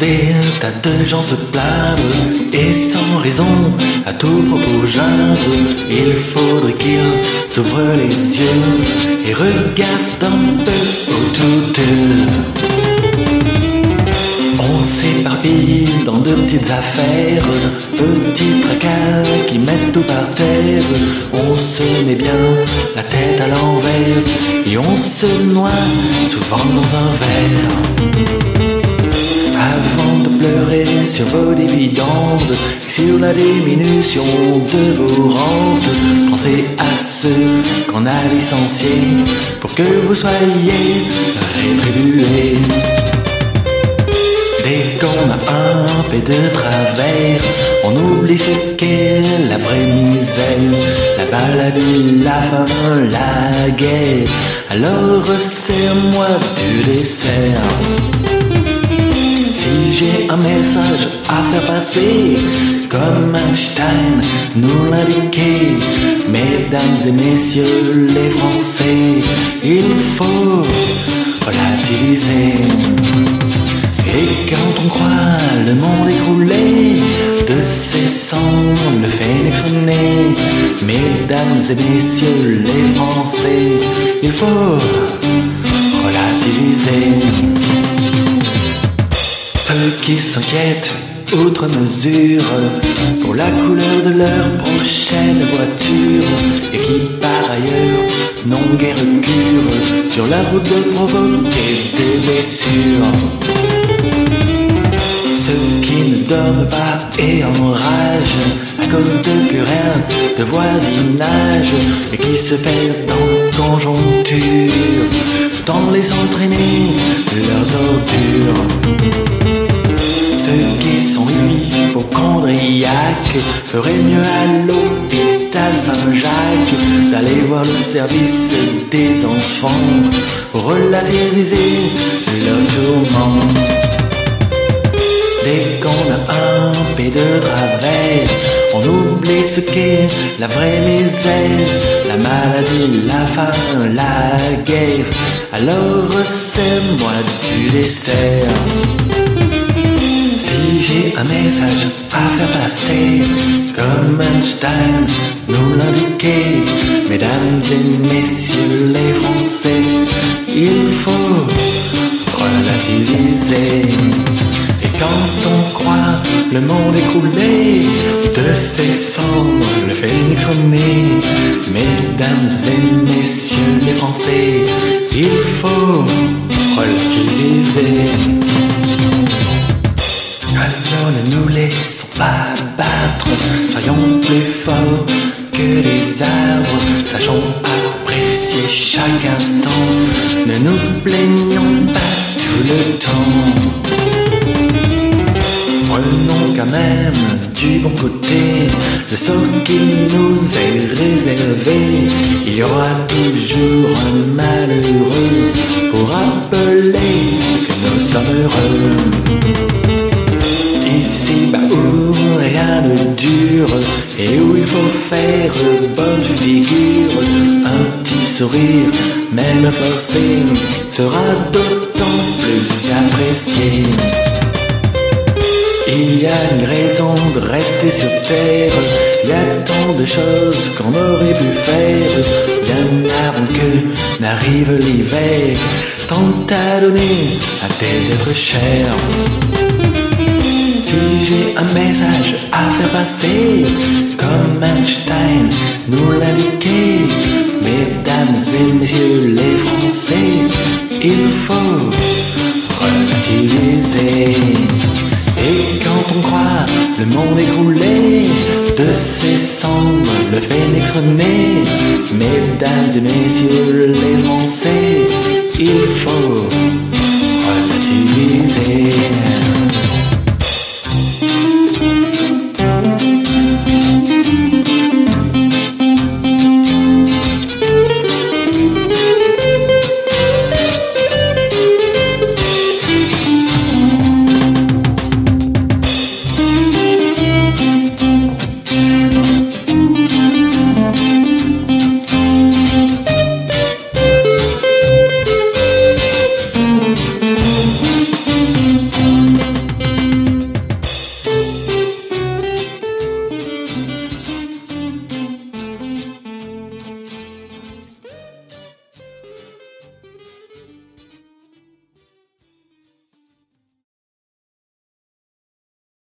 des tas de gens se plaindre, et sans raison, à tout propos geindre. Il faudrait qu'ils s'ouvrent les yeux et regardent un peu autour d'eux. On s'éparpille dans de petites affaires, petits tracas qui mettent tout par terre. On se met bien la tête à l'envers et on se noie souvent dans un verre. Avant de pleurer sur vos dividendes et sur la diminution de vos rentes, pensez à ceux qu'on a licenciés pour que vous soyez rétribués. Dès qu'on a un peu de travers, on oublie ce qu'est la vraie misère, la maladie, la faim, la guerre. Alors resserre-moi du dessert. Si j'ai un message à faire passer, comme Einstein nous l'indiquait, mesdames et messieurs les Français, il faut relativiser. Et quand on croit le monde écroulé, de ses cendres le phénix renaît. Mesdames et messieurs les Français, il faut relativiser. Ceux qui s'inquiètent outre mesure pour la couleur de leur prochaine voiture et qui par ailleurs n'ont guère cure sur la route de provoquer des blessures. Ceux qui ne dorment pas et enragent à cause de querelles de voisinage et qui se perdent en conjoncture tout en laissant traîner leurs ordures. Ceux qui sont hypocondriaques feraient mieux à l'hôpital Saint-Jacques d'aller voir le service des enfants pour relativiser leur tourment. Dès qu'on a un peu de travers, on oublie ce qu'est la vraie misère, la maladie, la faim, la guerre. Alors resserre-moi du dessert. Si j'ai un message à faire passer, comme Einstein nous l'indiquait, mesdames et messieurs les Français, il faut relativiser. Et quand on croit le monde écroulé, de ses cendres le phénix renaît. Mesdames et messieurs les Français, il faut relativiser. Alors ne nous laissons pas battre, soyons plus forts que les arbres, sachons apprécier chaque instant, ne nous plaignons pas tout le temps. Prenons quand même du bon côté le sort qui nous est réservé. Il y aura toujours un malheureux pour rappeler que nous sommes heureux. Ici-bas où rien ne dure et où il faut faire bonne figure, un petit sourire, même forcé, sera d'autant plus apprécié. Il y a une raison de rester sur terre, il y a tant de choses qu'on aurait pu faire, bien avant que n'arrive l'hiver, tant à donner à tes êtres chers. Si j'ai un message à faire passer, comme Einstein nous l'indiquait, mesdames et messieurs les Français, il faut relativiser. Et quand on croit le monde écroulé, de ses cendres le phénix renaît. Mesdames et messieurs les Français, il faut relativiser.